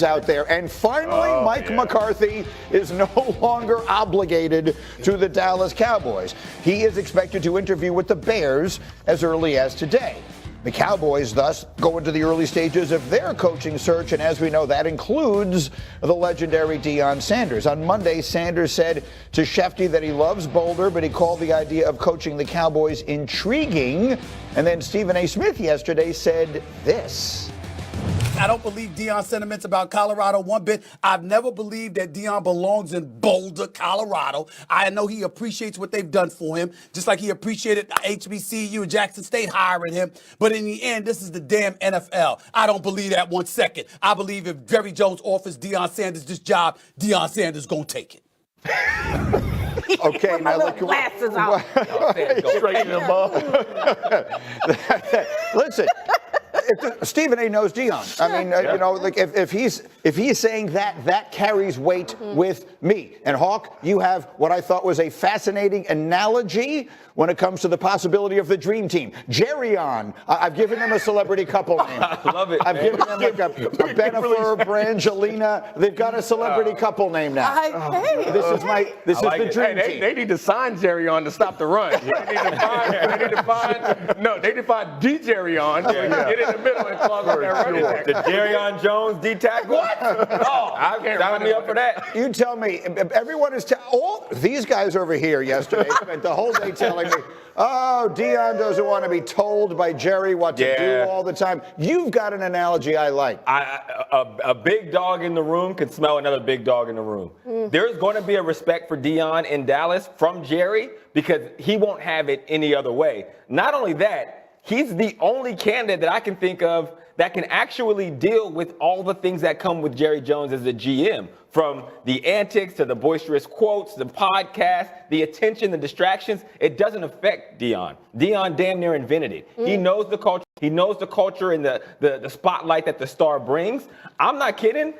out there. And finally, Mike McCarthy is no longer obligated to the Dallas Cowboys. He is expected to interview with the Bears as early as today. The Cowboys, thus, go into the early stages of their coaching search, and as we know, that includes the legendary Deion Sanders. On Monday, Sanders said to Shefty that he loves Boulder, but he called the idea of coaching the Cowboys intriguing. And then Stephen A. Smith yesterday said this. I don't believe Deion's sentiments about Colorado one bit. I've never believed that Deion belongs in Boulder, Colorado. I know he appreciates what they've done for him, just like he appreciated HBCU and Jackson State hiring him. But in the end, this is the damn NFL. I don't believe that 1 second. I believe if Jerry Jones offers Deion Sanders this job, Deion Sanders gonna take it. Okay, now look. Glasses on. Straighten him up. Listen. Stephen A. knows Deion. I mean, you know, like if he's saying that carries weight with me. And Hawk, you have what I thought was a fascinating analogy when it comes to the possibility of the dream team. Jerry-on. I've given them a celebrity couple name. Love it. I've given them like a Benifer, Brangelina. They've got a celebrity couple name now. This is the dream team. They need to sign Jerry-on to stop the run. They need to find D-Jerry-on. Get in the middle and clog up that running back. The Jerry-on Jones D-tackle? What? I can't sign me up for that. You tell me. Everyone is all these guys over here yesterday spent the whole day telling me, oh, Deion doesn't want to be told by Jerry what to do all the time. You've got an analogy I like. A big dog in the room can smell another big dog in the room. There's going to be a respect for Deion in Dallas from Jerry because he won't have it any other way. Not only that, he's the only candidate that I can think of that can actually deal with all the things that come with Jerry Jones as a GM, from the antics to the boisterous quotes, the podcast, the attention, the distractions. It doesn't affect Deion. Deion damn near invented it. He knows the culture. He knows the culture and the spotlight that the star brings. I'm not kidding.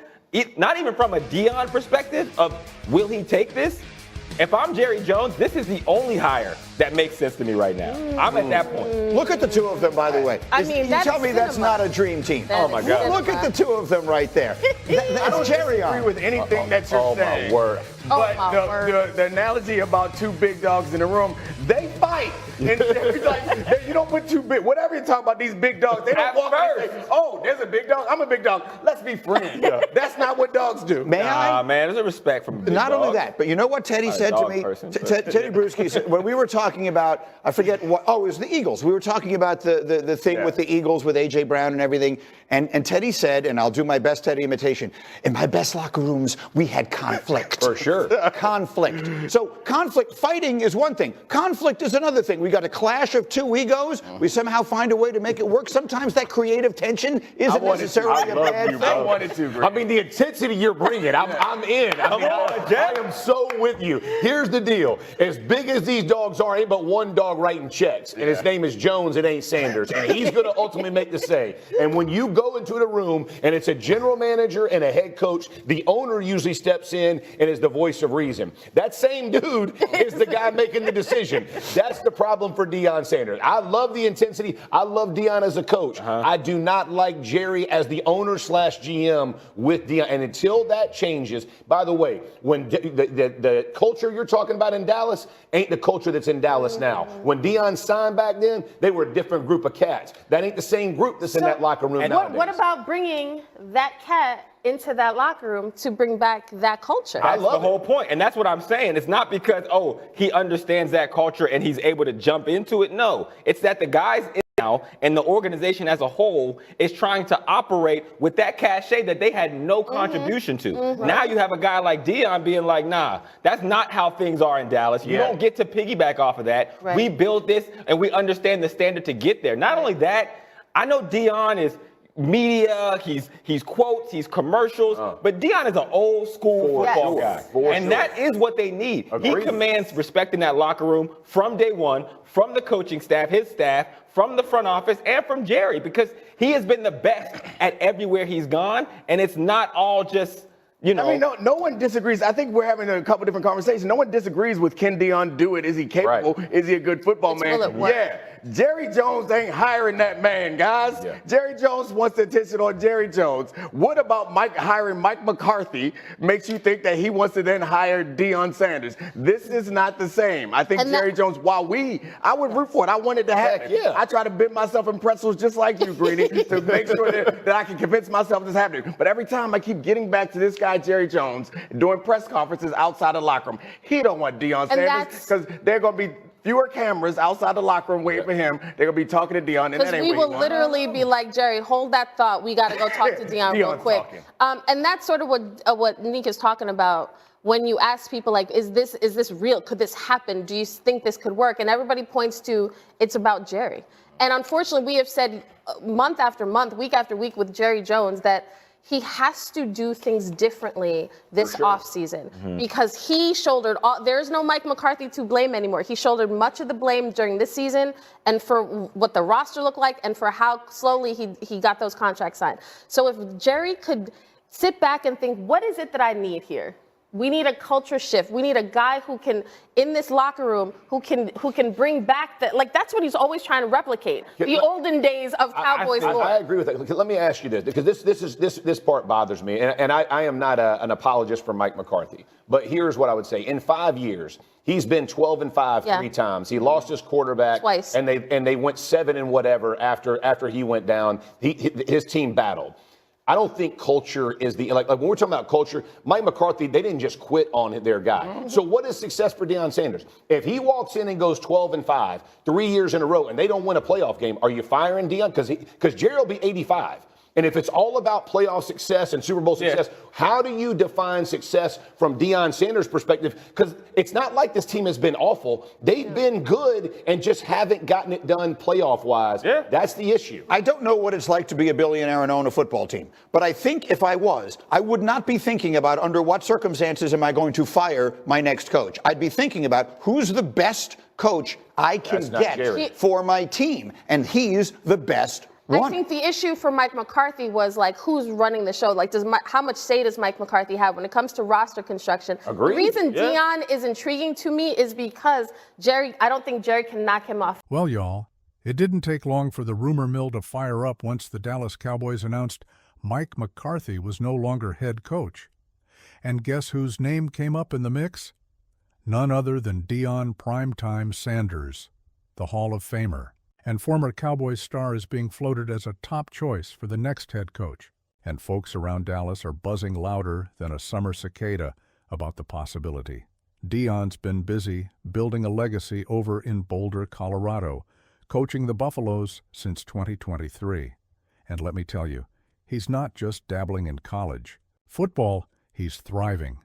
Not even from a Deion perspective of will he take this? If I'm Jerry Jones, this is the only hire that makes sense to me right now. I'm at that point. Look at the two of them, by the way. You tell me that's not a dream team. Oh, my God. Look at the two of them right there. That's Jerry on. I don't agree with anything that you're saying. My word. But the analogy about two big dogs in the room, they fight. And you don't put two big, whatever you're talking about, these big dogs, they don't walk in and say, oh, there's a big dog, I'm a big dog, let's be friends. That's not what dogs do. Man, there's a respect from big Not dogs. only that, but you know what Teddy said to me? Teddy Bruschi said, when we were talking about, I forget what, it was the Eagles. We were talking about the thing with the Eagles with A.J. Brown and everything. And Teddy said, and I'll do my best Teddy imitation, in my best locker rooms, we had conflict. For sure. Conflict. So conflict, fighting is one thing. Conflict is another thing. We got a clash of two egos. We somehow find a way to make it work. Sometimes that creative tension isn't necessarily a bad thing. I wanted to, Greg. I mean, the intensity you're bringing, I'm in. I am so with you. Here's the deal. As big as these dogs are, ain't but one dog writing checks, and his name is Jones, it ain't Sanders, and he's going to ultimately make the say. And when you go into the room and it's a general manager and a head coach, the owner usually steps in and is the voice of reason. That same dude is the guy making the decision. That's the problem for Deion Sanders. I love the intensity. I love Deion as a coach. I do not like Jerry as the owner / GM with Deion. And until that changes, by the way, when the culture you're talking about in Dallas ain't the culture that's in Dallas now. When Deion signed back then, they were a different group of cats. That ain't the same group that's in that locker room nowadays. What about bringing that cat into that locker room to bring back that culture? That's the whole point. And that's what I'm saying. It's not because, he understands that culture and he's able to jump into it. No, it's that the guys in now and the organization as a whole is trying to operate with that cachet that they had no contribution to. Now you have a guy like Deion being like, nah, that's not how things are in Dallas. You don't get to piggyback off of that. Right. We built this and we understand the standard to get there. Not only that, I know Deion is media, he's quotes, he's commercials, but Deion is an old school football guy. And that is what they need. Agreed. He commands respect in that locker room from day one, from the coaching staff, his staff, from the front office, and from Jerry, because he has been the best at everywhere he's gone, and it's not all just I mean, no one disagrees. I think we're having a couple different conversations. No one disagrees with can Deion do it? Is he capable? Right. Is he a good football man? Yeah. Jerry Jones ain't hiring that man, guys. Yeah. Jerry Jones wants the attention on Jerry Jones. What about hiring Mike McCarthy makes you think that he wants to then hire Deion Sanders? This is not the same. I think Jerry Jones, I would root for it. I want it to happen. Yeah. I try to bend myself in pretzels just like you, Greeny, to make sure that I can convince myself this is happening. But every time I keep getting back to this guy, Jerry Jones, doing press conferences outside the locker room. He don't want Deion Sanders because they're going to be fewer cameras outside the locker room waiting for him. They're going to be talking to Deion, and that ain't we what he will literally be like, Jerry, hold that thought. We got to go talk to Deion real quick. And that's sort of what Nick is talking about. When you ask people like, is this real? Could this happen? Do you think this could work? And everybody points to it's about Jerry. And unfortunately, we have said month after month, week after week with Jerry Jones that he has to do things differently this offseason because he shouldered there's no Mike McCarthy to blame anymore. He shouldered much of the blame during this season and for what the roster looked like and for how slowly he got those contracts signed. So if Jerry could sit back and think, what is it that I need here? We need a culture shift. We need a guy who can, in this locker room, who can bring back that. Like, that's what he's always trying to replicate. The olden days of Cowboys lore. I agree with that. Let me ask you this, because this part bothers me, and I am not an apologist for Mike McCarthy. But here's what I would say. In 5 years, he's been 12-5 three times. He lost his quarterback twice. And they went 7 and whatever after he went down. His team battled. I don't think culture is like when we're talking about culture, Mike McCarthy, they didn't just quit on their guy. So what is success for Deion Sanders? If he walks in and goes 12-5 3 years in a row and they don't win a playoff game, are you firing Deion? Because Jerry will be 85. And if it's all about playoff success and Super Bowl success, how do you define success from Deion Sanders' perspective? Because it's not like this team has been awful. They've been good and just haven't gotten it done playoff-wise. That's the issue. I don't know what it's like to be a billionaire and own a football team. But I think if I was, I would not be thinking about under what circumstances am I going to fire my next coach. I'd be thinking about who's the best coach I can get for my team. And he's the best one. I think the issue for Mike McCarthy was like, who's running the show? Like, how much say does Mike McCarthy have when it comes to roster construction? Agreed. The reason Deion is intriguing to me is because I don't think Jerry can knock him off. Well, y'all, it didn't take long for the rumor mill to fire up once the Dallas Cowboys announced Mike McCarthy was no longer head coach. And guess whose name came up in the mix? None other than Deion Primetime Sanders, the Hall of Famer. And former Cowboys star is being floated as a top choice for the next head coach. And folks around Dallas are buzzing louder than a summer cicada about the possibility. Deion's been busy building a legacy over in Boulder, Colorado, coaching the Buffaloes since 2023. And let me tell you, he's not just dabbling in college. Football, he's thriving.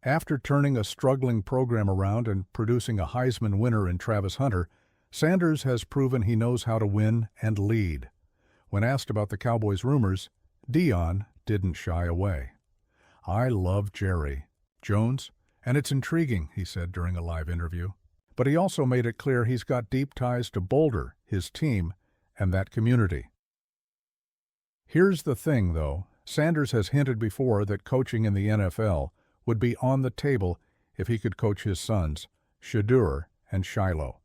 After turning a struggling program around and producing a Heisman winner in Travis Hunter, Sanders has proven he knows how to win and lead. When asked about the Cowboys' rumors, Deion didn't shy away. I love Jerry Jones, and it's intriguing, he said during a live interview. But he also made it clear he's got deep ties to Boulder, his team, and that community. Here's the thing, though. Sanders has hinted before that coaching in the NFL would be on the table if he could coach his sons, Shedeur and Shiloh.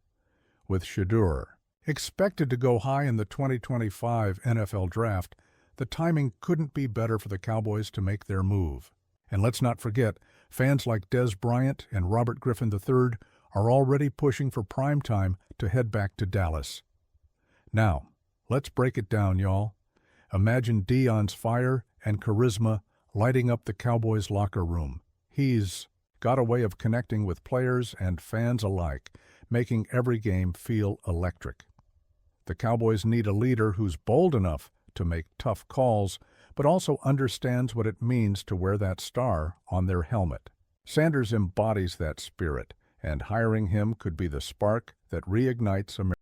With Shedeur expected to go high in the 2025 NFL Draft, the timing couldn't be better for the Cowboys to make their move. And let's not forget, fans like Des Bryant and Robert Griffin III are already pushing for prime time to head back to Dallas. Now, let's break it down, y'all. Imagine Deion's fire and charisma lighting up the Cowboys' locker room. He's got a way of connecting with players and fans alike, making every game feel electric. The Cowboys need a leader who's bold enough to make tough calls, but also understands what it means to wear that star on their helmet. Sanders embodies that spirit, and hiring him could be the spark that reignites America.